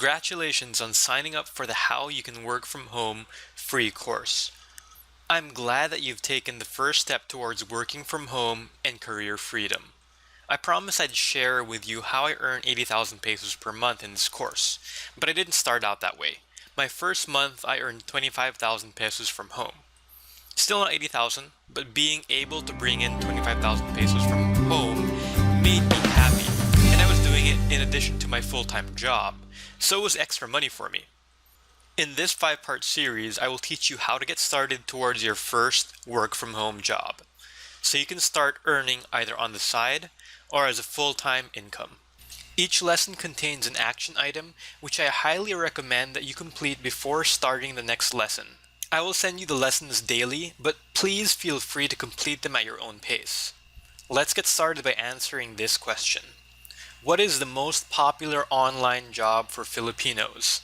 Congratulations on signing up for the How You Can Work From Home free course. I'm glad that you've taken the first step towards working from home and career freedom. I promised I'd share with you how I earn 80,000 pesos per month in this course, but I didn't start out that way. My first month, I earned 25,000 pesos from home. Still not 80,000, but being able to bring in 25,000 pesos from home made me happy, and I was doing it in addition to my full-time job, so it was extra money for me. In this 5-part series, I will teach you how to get started towards your first work-from-home job, so you can start earning either on the side or as a full-time income. Each lesson contains an action item, which I highly recommend that you complete before starting the next lesson. I will send you the lessons daily, but please feel free to complete them at your own pace. Let's get started by answering this question. What is the most popular online job for Filipinos?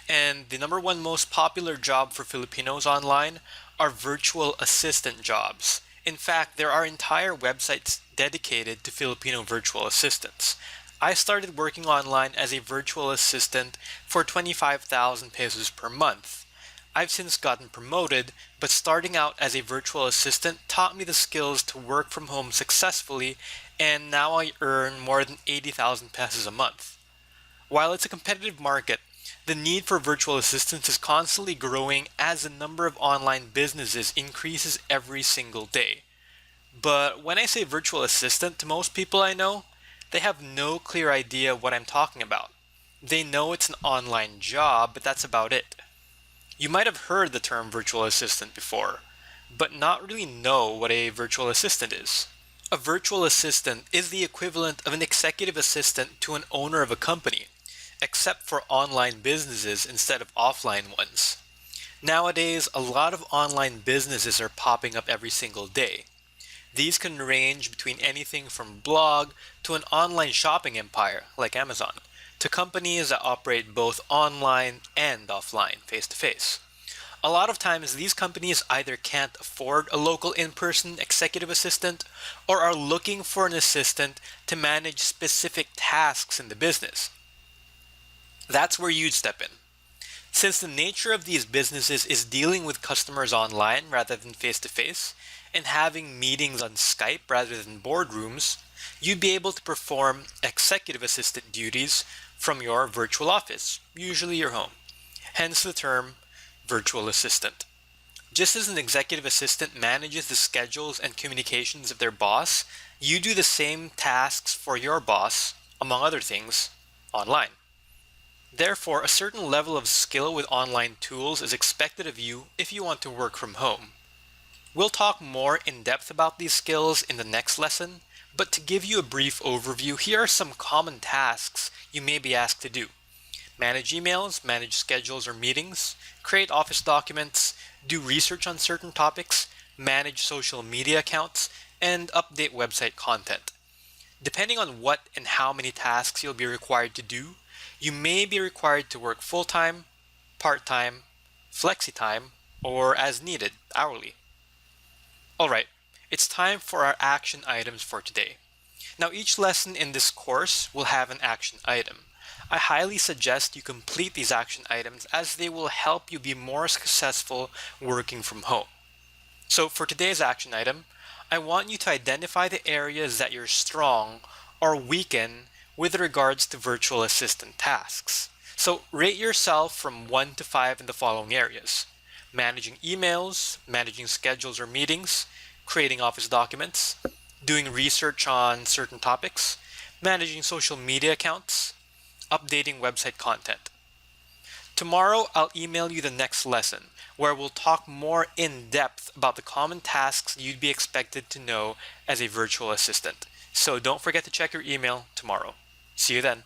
And the number one most popular job for Filipinos online are virtual assistant jobs. In fact, there are entire websites dedicated to Filipino virtual assistants. I started working online as a virtual assistant for 25,000 pesos per month. I've since gotten promoted, but starting out as a virtual assistant taught me the skills to work from home successfully, and now I earn more than 80,000 pesos a month. While it's a competitive market, the need for virtual assistants is constantly growing as the number of online businesses increases every single day. But when I say virtual assistant to most people I know, they have no clear idea what I'm talking about. They know it's an online job, but that's about it. You might have heard the term virtual assistant before, but not really know what a virtual assistant is. A virtual assistant is the equivalent of an executive assistant to an owner of a company, except for online businesses instead of offline ones. Nowadays, a lot of online businesses are popping up every single day. These can range between anything from blog to an online shopping empire like Amazon, to companies that operate both online and offline, face-to-face. A lot of times, these companies either can't afford a local in-person executive assistant or are looking for an assistant to manage specific tasks in the business. That's where you'd step in. Since the nature of these businesses is dealing with customers online rather than face-to-face, and having meetings on Skype rather than boardrooms, you'd be able to perform executive assistant duties from your virtual office, usually your home. Hence the term virtual assistant. Just as an executive assistant manages the schedules and communications of their boss, you do the same tasks for your boss, among other things, online. Therefore, a certain level of skill with online tools is expected of you if you want to work from home. We'll talk more in depth about these skills in the next lesson, but to give you a brief overview, here are some common tasks you may be asked to do. Manage emails, manage schedules or meetings, create office documents, do research on certain topics, manage social media accounts, and update website content. Depending on what and how many tasks you'll be required to do, you may be required to work full-time, part-time, flexi-time, or as needed, hourly. Alright, it's time for our action items for today. Now each lesson in this course will have an action item. I highly suggest you complete these action items as they will help you be more successful working from home. So for today's action item, I want you to identify the areas that you're strong or weak in with regards to virtual assistant tasks. So rate yourself from 1 to 5 in the following areas: managing emails, managing schedules or meetings, creating office documents, doing research on certain topics, managing social media accounts, updating website content. Tomorrow, I'll email you the next lesson, where we'll talk more in depth about the common tasks you'd be expected to know as a virtual assistant. So don't forget to check your email tomorrow. See you then.